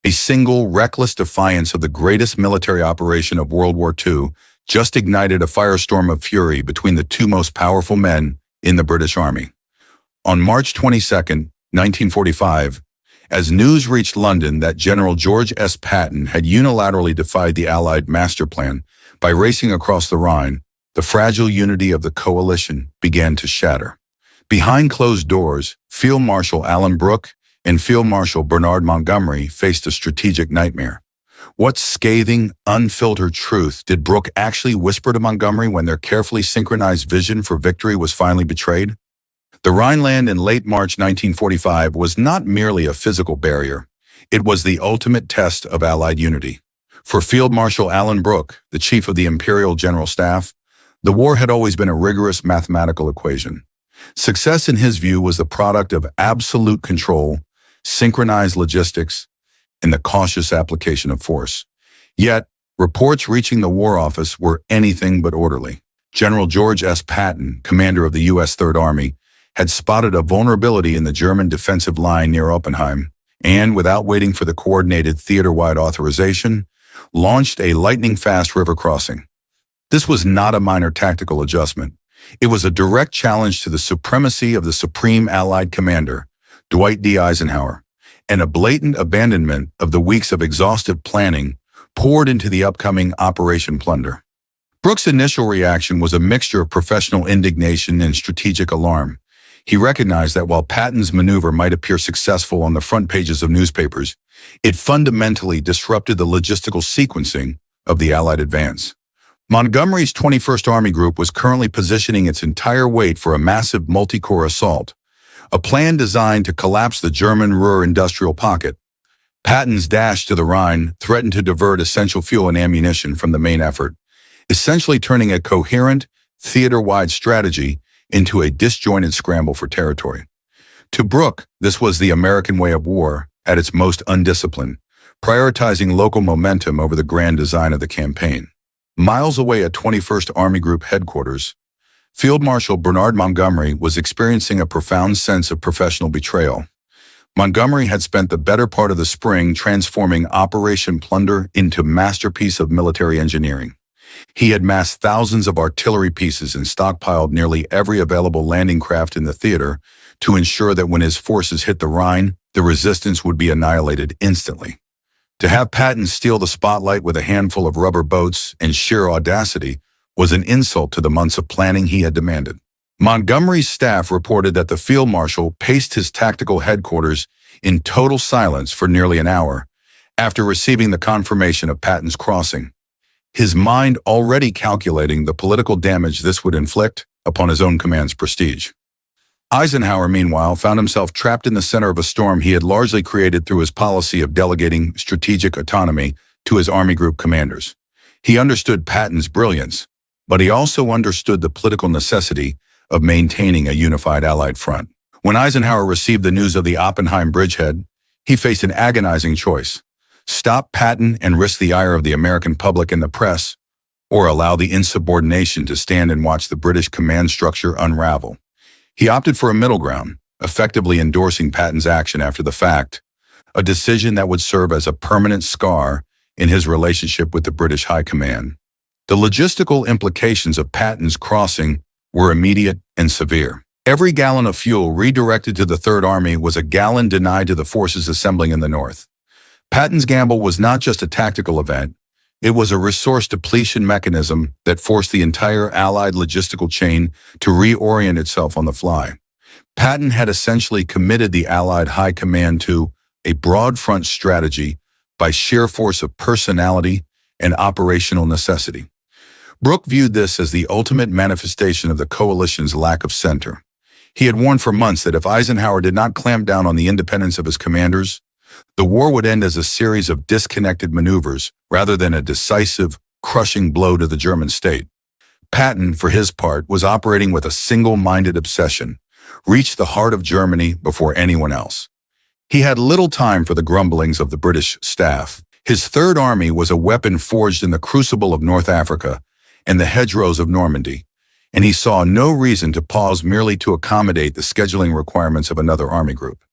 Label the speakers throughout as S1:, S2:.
S1: A single, reckless defiance of the greatest military operation of World War II just ignited a firestorm of fury between the two most powerful men in the British Army. On March 22, 1945, as news reached London that General George S. Patton had unilaterally defied the Allied master plan by racing across the Rhine, the fragile unity of the coalition began to shatter. Behind closed doors, Field Marshal Alan Brooke and Field Marshal Bernard Montgomery faced a strategic nightmare. What scathing, unfiltered truth did Brooke actually whisper to Montgomery when their carefully synchronized vision for victory was finally betrayed? The Rhineland in late March 1945 was not merely a physical barrier. It was the ultimate test of Allied unity. For Field Marshal Alan Brooke, the chief of the Imperial General Staff, the war had always been a rigorous mathematical equation. Success in his view was the product of absolute control, synchronized logistics, and the cautious application of force. Yet, reports reaching the War Office were anything but orderly. General George S. Patton, commander of the U.S. Third Army, had spotted a vulnerability in the German defensive line near Oppenheim, and, without waiting for the coordinated theater-wide authorization, launched a lightning-fast river crossing. This was not a minor tactical adjustment. It was a direct challenge to the supremacy of the Supreme Allied Commander, Dwight D. Eisenhower, and a blatant abandonment of the weeks of exhaustive planning poured into the upcoming Operation Plunder. Brooke's initial reaction was a mixture of professional indignation and strategic alarm. He recognized that while Patton's maneuver might appear successful on the front pages of newspapers, it fundamentally disrupted the logistical sequencing of the Allied advance. Montgomery's 21st Army Group was currently positioning its entire weight for a massive multi-corps assault, a plan designed to collapse the German Ruhr industrial pocket. Patton's dash to the Rhine threatened to divert essential fuel and ammunition from the main effort, essentially turning a coherent, theater-wide strategy into a disjointed scramble for territory. To Brooke, this was the American way of war at its most undisciplined, prioritizing local momentum over the grand design of the campaign. Miles away at 21st Army Group headquarters, Field Marshal Bernard Montgomery was experiencing a profound sense of professional betrayal. Montgomery had spent the better part of the spring transforming Operation Plunder into a masterpiece of military engineering. He had massed thousands of artillery pieces and stockpiled nearly every available landing craft in the theater to ensure that when his forces hit the Rhine, the resistance would be annihilated instantly. To have Patton steal the spotlight with a handful of rubber boats and sheer audacity was an insult to the months of planning he had demanded. Montgomery's staff reported that the field marshal paced his tactical headquarters in total silence for nearly an hour after receiving the confirmation of Patton's crossing, his mind already calculating the political damage this would inflict upon his own command's prestige. Eisenhower, meanwhile, found himself trapped in the center of a storm he had largely created through his policy of delegating strategic autonomy to his Army Group commanders. He understood Patton's brilliance, but he also understood the political necessity of maintaining a unified Allied front. When Eisenhower received the news of the Oppenheim bridgehead, he faced an agonizing choice: stop Patton and risk the ire of the American public and the press, or allow the insubordination to stand and watch the British command structure unravel. He opted for a middle ground, effectively endorsing Patton's action after the fact, a decision that would serve as a permanent scar in his relationship with the British High Command. The logistical implications of Patton's crossing were immediate and severe. Every gallon of fuel redirected to the Third Army was a gallon denied to the forces assembling in the North. Patton's gamble was not just a tactical event, it was a resource depletion mechanism that forced the entire Allied logistical chain to reorient itself on the fly. Patton had essentially committed the Allied High Command to a broad front strategy by sheer force of personality and operational necessity. Brooke viewed this as the ultimate manifestation of the coalition's lack of center. He had warned for months that if Eisenhower did not clamp down on the independence of his commanders, the war would end as a series of disconnected maneuvers rather than a decisive, crushing blow to the German state. Patton, for his part, was operating with a single-minded obsession: reach the heart of Germany before anyone else. He had little time for the grumblings of the British staff. His Third Army was a weapon forged in the crucible of North Africa and the hedgerows of Normandy, and he saw no reason to pause merely to accommodate the scheduling requirements of another army group.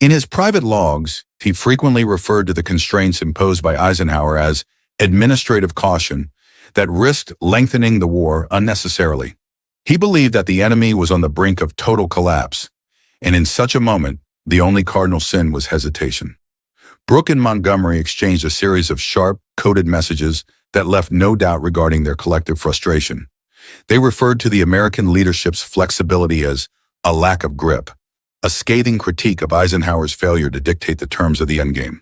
S1: In his private logs, he frequently referred to the constraints imposed by Eisenhower as administrative caution that risked lengthening the war unnecessarily. He believed that the enemy was on the brink of total collapse, and in such a moment, the only cardinal sin was hesitation. Brooke and Montgomery exchanged a series of sharp, coded messages that left no doubt regarding their collective frustration. They referred to the American leadership's flexibility as a lack of grip, a scathing critique of Eisenhower's failure to dictate the terms of the endgame.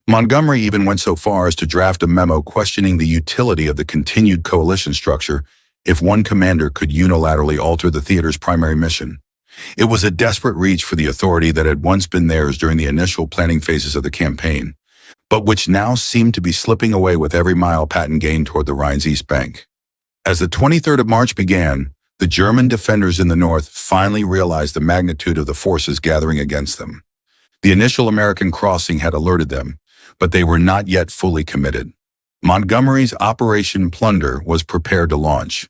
S1: Montgomery even went so far as to draft a memo questioning the utility of the continued coalition structure if one commander could unilaterally alter the theater's primary mission. It was a desperate reach for the authority that had once been theirs during the initial planning phases of the campaign, but which now seemed to be slipping away with every mile Patton gained toward the Rhine's east bank. As the 23rd of March began, the German defenders in the north finally realized the magnitude of the forces gathering against them. The initial American crossing had alerted them, but they were not yet fully committed. Montgomery's Operation Plunder was prepared to launch,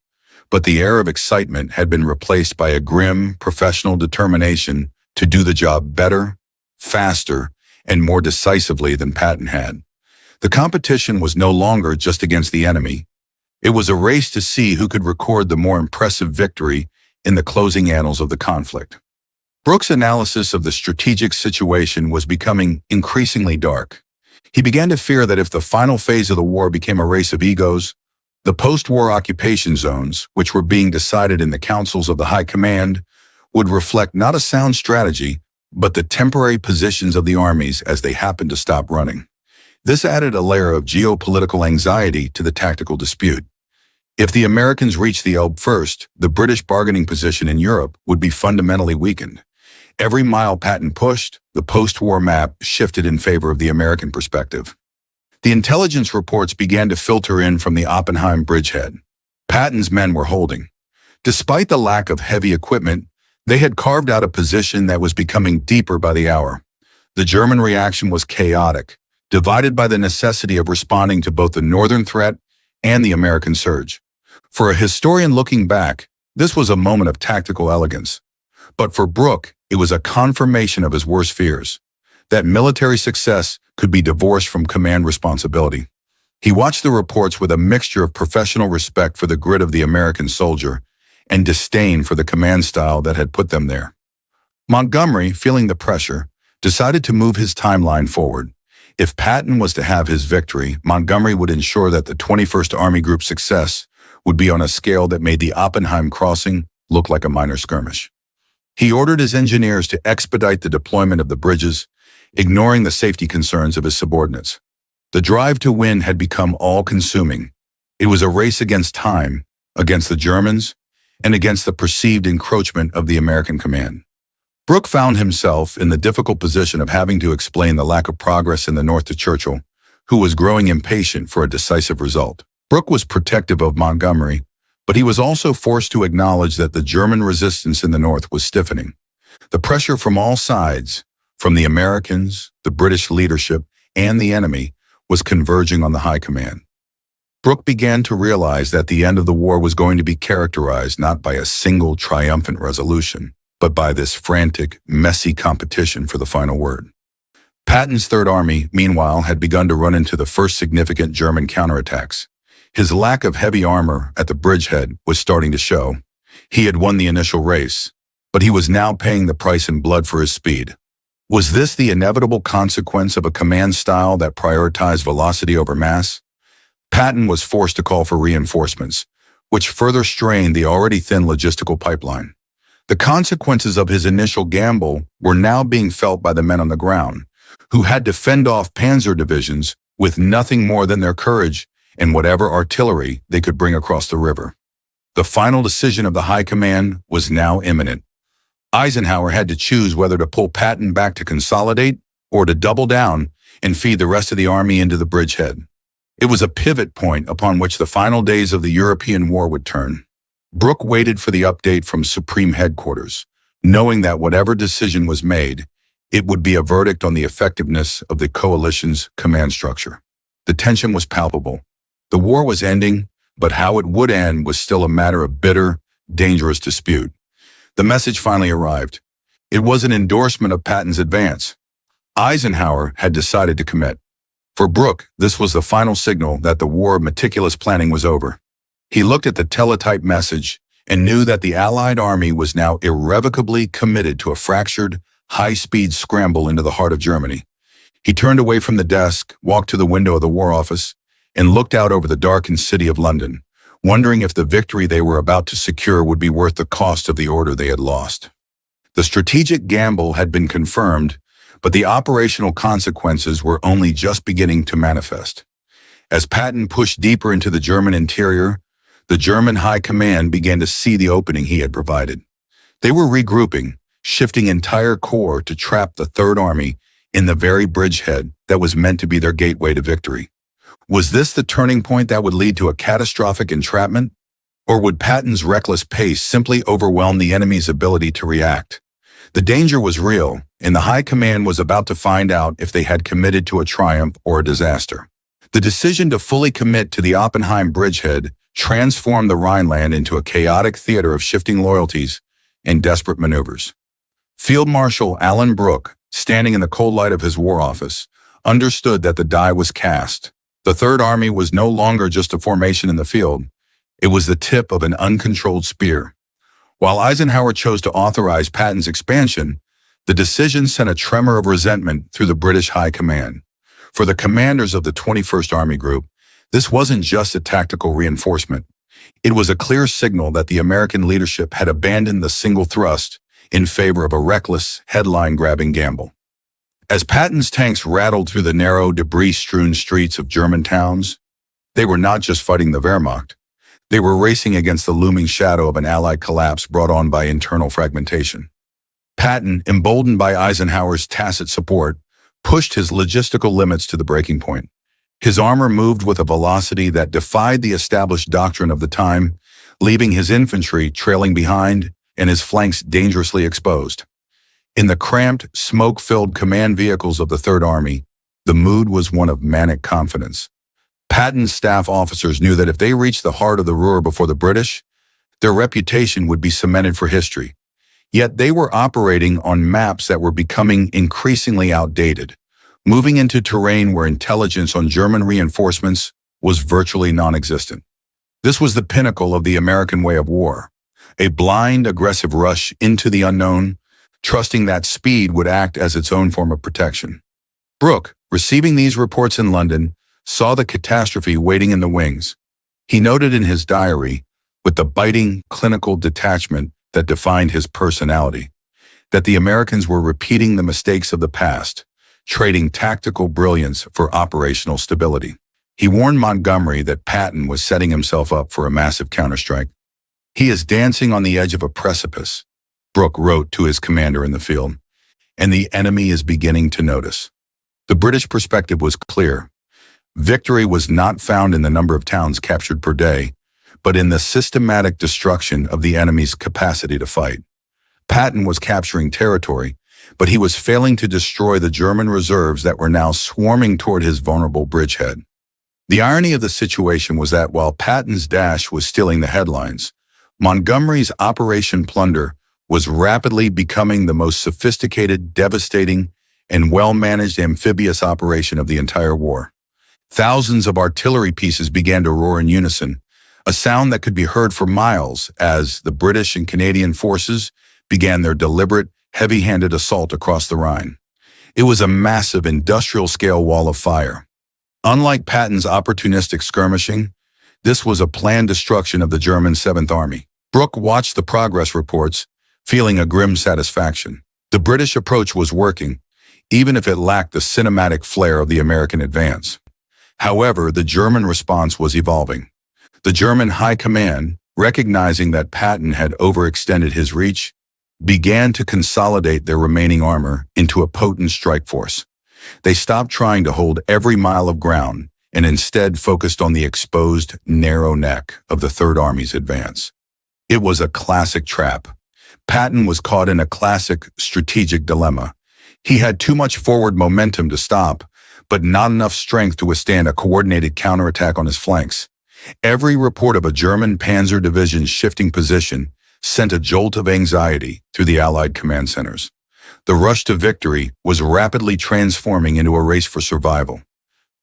S1: but the air of excitement had been replaced by a grim, professional determination to do the job better, faster, and more decisively than Patton had. The competition was no longer just against the enemy. It was a race to see who could record the more impressive victory in the closing annals of the conflict. Brooke's analysis of the strategic situation was becoming increasingly dark. He began to fear that if the final phase of the war became a race of egos, the post-war occupation zones, which were being decided in the councils of the High Command, would reflect not a sound strategy, but the temporary positions of the armies as they happened to stop running. This added a layer of geopolitical anxiety to the tactical dispute. If the Americans reached the Elbe first, the British bargaining position in Europe would be fundamentally weakened. Every mile Patton pushed, the post-war map shifted in favor of the American perspective. The intelligence reports began to filter in from the Oppenheim bridgehead. Patton's men were holding. Despite the lack of heavy equipment, they had carved out a position that was becoming deeper by the hour. The German reaction was chaotic, divided by the necessity of responding to both the northern threat and the American surge. For a historian looking back, this was a moment of tactical elegance. But for Brooke, it was a confirmation of his worst fears, that military success could be divorced from command responsibility. He watched the reports with a mixture of professional respect for the grit of the American soldier and disdain for the command style that had put them there. Montgomery, feeling the pressure, decided to move his timeline forward. If Patton was to have his victory, Montgomery would ensure that the 21st Army Group's success would be on a scale that made the Oppenheim crossing look like a minor skirmish. He ordered his engineers to expedite the deployment of the bridges, ignoring the safety concerns of his subordinates. The drive to win had become all-consuming. It was a race against time, against the Germans, and against the perceived encroachment of the American command. Brooke found himself in the difficult position of having to explain the lack of progress in the north to Churchill, who was growing impatient for a decisive result. Brooke was protective of Montgomery, but he was also forced to acknowledge that the German resistance in the north was stiffening. The pressure from all sides, from the Americans, the British leadership, and the enemy, was converging on the High Command. Brooke began to realize that the end of the war was going to be characterized not by a single triumphant resolution, but by this frantic, messy competition for the final word. Patton's Third Army, meanwhile, had begun to run into the first significant German counterattacks. His lack of heavy armor at the bridgehead was starting to show. He had won the initial race, but he was now paying the price in blood for his speed. Was this the inevitable consequence of a command style that prioritized velocity over mass? Patton was forced to call for reinforcements, which further strained the already thin logistical pipeline. The consequences of his initial gamble were now being felt by the men on the ground, who had to fend off panzer divisions with nothing more than their courage and whatever artillery they could bring across the river. The final decision of the High Command was now imminent. Eisenhower had to choose whether to pull Patton back to consolidate or to double down and feed the rest of the army into the bridgehead. It was a pivot point upon which the final days of the European war would turn. Brooke waited for the update from Supreme Headquarters, knowing that whatever decision was made, it would be a verdict on the effectiveness of the coalition's command structure. The tension was palpable. The war was ending, but how it would end was still a matter of bitter, dangerous dispute. The message finally arrived. It was an endorsement of Patton's advance, Eisenhower had decided to commit. For Brooke, this was the final signal that the war of meticulous planning was over. He looked at the teletype message and knew that the Allied army was now irrevocably committed to a fractured, high-speed scramble into the heart of Germany. He turned away from the desk, walked to the window of the War Office, and looked out over the darkened city of London, wondering if the victory they were about to secure would be worth the cost of the order they had lost. The strategic gamble had been confirmed, but the operational consequences were only just beginning to manifest. As Patton pushed deeper into the German interior, the German High Command began to see the opening he had provided. They were regrouping, shifting entire corps to trap the Third Army in the very bridgehead that was meant to be their gateway to victory. Was this the turning point that would lead to a catastrophic entrapment? Or would Patton's reckless pace simply overwhelm the enemy's ability to react? The danger was real, and the High Command was about to find out if they had committed to a triumph or a disaster. The decision to fully commit to the Oppenheim bridgehead transformed the Rhineland into a chaotic theater of shifting loyalties and desperate maneuvers. Field Marshal Alan Brooke, standing in the cold light of his War Office, understood that the die was cast. The Third Army was no longer just a formation in the field. It was the tip of an uncontrolled spear. While Eisenhower chose to authorize Patton's expansion, the decision sent a tremor of resentment through the British High Command. For the commanders of the 21st Army Group, this wasn't just a tactical reinforcement. It was a clear signal that the American leadership had abandoned the single thrust in favor of a reckless, headline-grabbing gamble. As Patton's tanks rattled through the narrow, debris-strewn streets of German towns, they were not just fighting the Wehrmacht. They were racing against the looming shadow of an Allied collapse brought on by internal fragmentation. Patton, emboldened by Eisenhower's tacit support, pushed his logistical limits to the breaking point. His armor moved with a velocity that defied the established doctrine of the time, leaving his infantry trailing behind and his flanks dangerously exposed. In the cramped, smoke-filled command vehicles of the Third Army, the mood was one of manic confidence. Patton's staff officers knew that if they reached the heart of the Ruhr before the British, their reputation would be cemented for history. Yet they were operating on maps that were becoming increasingly outdated, moving into terrain where intelligence on German reinforcements was virtually non-existent. This was the pinnacle of the American way of war, a blind, aggressive rush into the unknown, trusting that speed would act as its own form of protection. Brooke, receiving these reports in London, saw the catastrophe waiting in the wings. He noted in his diary, with the biting, clinical detachment that defined his personality, that the Americans were repeating the mistakes of the past, trading tactical brilliance for operational stability. He warned Montgomery that Patton was setting himself up for a massive counterstrike. "He is dancing on the edge of a precipice," Brooke wrote to his commander in the field, "and the enemy is beginning to notice." The British perspective was clear. Victory was not found in the number of towns captured per day, but in the systematic destruction of the enemy's capacity to fight. Patton was capturing territory, but he was failing to destroy the German reserves that were now swarming toward his vulnerable bridgehead. The irony of the situation was that while Patton's dash was stealing the headlines, Montgomery's Operation Plunder was rapidly becoming the most sophisticated, devastating, and well-managed amphibious operation of the entire war. Thousands of artillery pieces began to roar in unison, a sound that could be heard for miles as the British and Canadian forces began their deliberate, heavy-handed assault across the Rhine. It was a massive industrial-scale wall of fire. Unlike Patton's opportunistic skirmishing, this was a planned destruction of the German 7th Army. Brooke watched the progress reports, feeling a grim satisfaction. The British approach was working, even if it lacked the cinematic flair of the American advance. However, the German response was evolving. The German High Command, recognizing that Patton had overextended his reach, began to consolidate their remaining armor into a potent strike force. They stopped trying to hold every mile of ground and instead focused on the exposed, narrow neck of the Third Army's advance. It was a classic trap. Patton was caught in a classic strategic dilemma. He had too much forward momentum to stop, but not enough strength to withstand a coordinated counterattack on his flanks. Every report of a German panzer division's shifting position sent a jolt of anxiety through the Allied command centers. the rush to victory was rapidly transforming into a race for survival.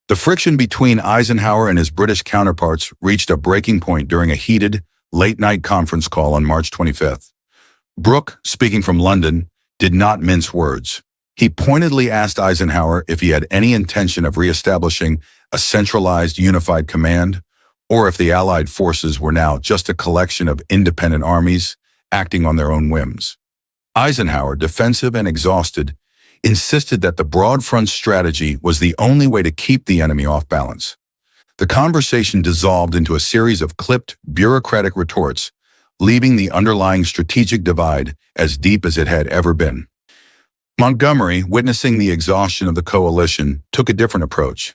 S1: The friction between Eisenhower and his British counterparts reached a breaking point during a heated, late-night conference call on March 25th. Brooke, speaking from London, did not mince words. He pointedly asked Eisenhower if he had any intention of reestablishing a centralized, unified command, or if the Allied forces were now just a collection of independent armies acting on their own whims. Eisenhower, defensive and exhausted, insisted that the broad front strategy was the only way to keep the enemy off balance. The conversation dissolved into a series of clipped, bureaucratic retorts, leaving the underlying strategic divide as deep as it had ever been. Montgomery, witnessing the exhaustion of the coalition, took a different approach.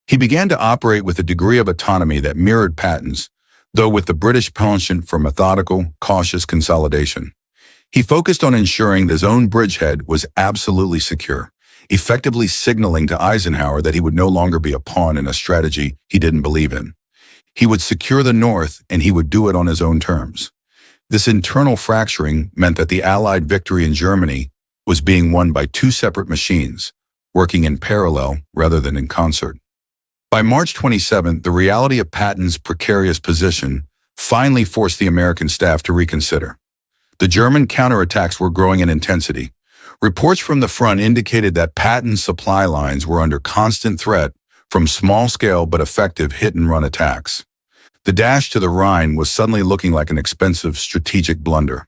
S1: He began to operate with a degree of autonomy that mirrored Patton's, though with the British penchant for methodical, cautious consolidation. He focused on ensuring that his own bridgehead was absolutely secure, effectively signaling to Eisenhower that he would no longer be a pawn in a strategy he didn't believe in. He would secure the North, and he would do it on his own terms. This internal fracturing meant that the Allied victory in Germany was being won by two separate machines, working in parallel rather than in concert. By March 27th, the reality of Patton's precarious position finally forced the American staff to reconsider. The German counterattacks were growing in intensity. Reports from the front indicated that Patton's supply lines were under constant threat from small-scale but effective hit-and-run attacks. The dash to the Rhine was suddenly looking like an expensive strategic blunder.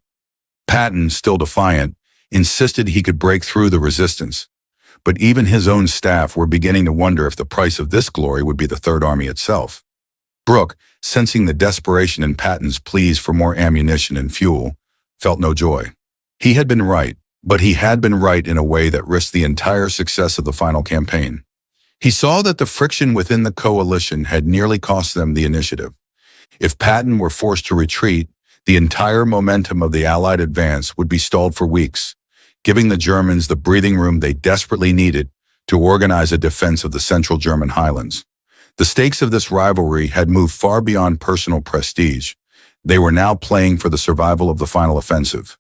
S1: Patton, still defiant, insisted he could break through the resistance. But even his own staff were beginning to wonder if the price of this glory would be the Third Army itself. Brooke, sensing the desperation in Patton's pleas for more ammunition and fuel, felt no joy. He had been right, but he had been right in a way that risked the entire success of the final campaign. He saw that the friction within the coalition had nearly cost them the initiative. If Patton were forced to retreat, the entire momentum of the Allied advance would be stalled for weeks, giving the Germans the breathing room they desperately needed to organize a defense of the central German highlands. The stakes of this rivalry had moved far beyond personal prestige. They were now playing for the survival of the final offensive.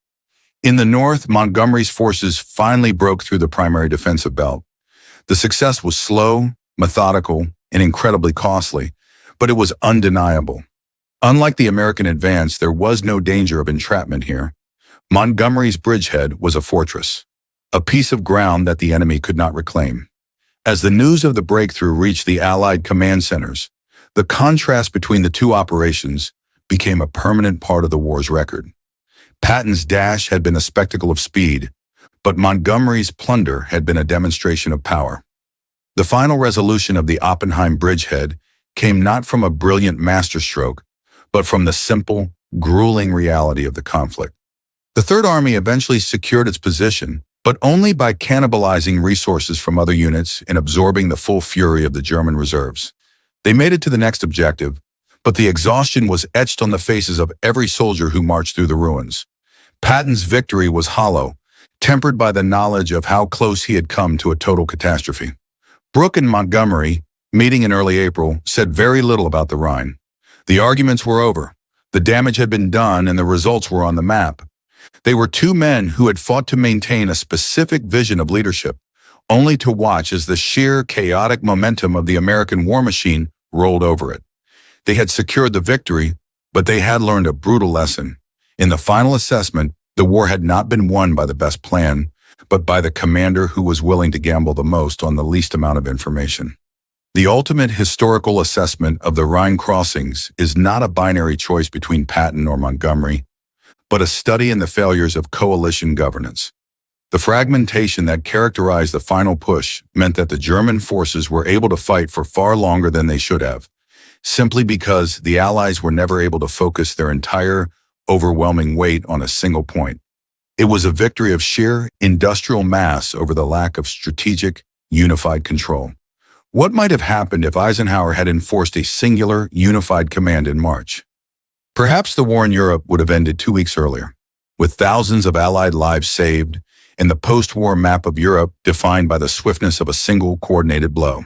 S1: In the north, Montgomery's forces finally broke through the primary defensive belt. The success was slow, methodical, and incredibly costly, but it was undeniable. Unlike the American advance, there was no danger of entrapment here. Montgomery's bridgehead was a fortress, a piece of ground that the enemy could not reclaim. As the news of the breakthrough reached the Allied command centers, the contrast between the two operations became a permanent part of the war's record. Patton's dash had been a spectacle of speed, but Montgomery's plunder had been a demonstration of power. The final resolution of the Oppenheim bridgehead came not from a brilliant masterstroke, but from the simple, grueling reality of the conflict. The Third Army eventually secured its position, but only by cannibalizing resources from other units and absorbing the full fury of the German reserves. They made it to the next objective, but the exhaustion was etched on the faces of every soldier who marched through the ruins. Patton's victory was hollow, tempered by the knowledge of how close he had come to a total catastrophe. Brooke and Montgomery, meeting in early April, said very little about the Rhine. The arguments were over. The damage had been done and the results were on the map. They were two men who had fought to maintain a specific vision of leadership, only to watch as the sheer chaotic momentum of the American war machine rolled over it. They had secured the victory, but they had learned a brutal lesson. In the final assessment, the war had not been won by the best plan, but by the commander who was willing to gamble the most on the least amount of information. The ultimate historical assessment of the Rhine crossings is not a binary choice between Patton or Montgomery, but a study in the failures of coalition governance. The fragmentation that characterized the final push meant that the German forces were able to fight for far longer than they should have, simply because the Allies were never able to focus their entire, overwhelming weight on a single point. It was a victory of sheer industrial mass over the lack of strategic, unified control. What might have happened if Eisenhower had enforced a singular, unified command in March? Perhaps the war in Europe would have ended 2 weeks earlier, with thousands of Allied lives saved and the post-war map of Europe defined by the swiftness of a single coordinated blow.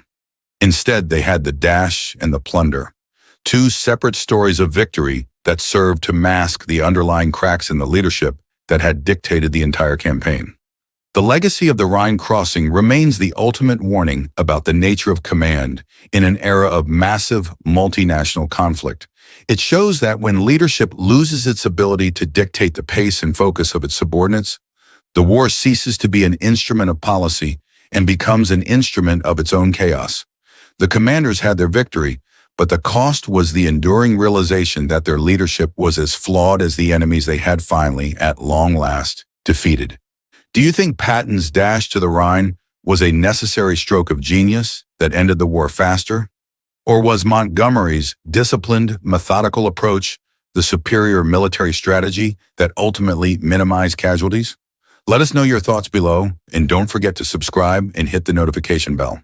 S1: Instead, they had the dash and the plunder, two separate stories of victory that served to mask the underlying cracks in the leadership that had dictated the entire campaign. The legacy of the Rhine crossing remains the ultimate warning about the nature of command in an era of massive multinational conflict. It shows that when leadership loses its ability to dictate the pace and focus of its subordinates, the war ceases to be an instrument of policy and becomes an instrument of its own chaos. The commanders had their victory, but the cost was the enduring realization that their leadership was as flawed as the enemies they had finally, at long last, defeated. Do you think Patton's dash to the Rhine was a necessary stroke of genius that ended the war faster? Or was Montgomery's disciplined, methodical approach the superior military strategy that ultimately minimized casualties? Let us know your thoughts below, and don't forget to subscribe and hit the notification bell.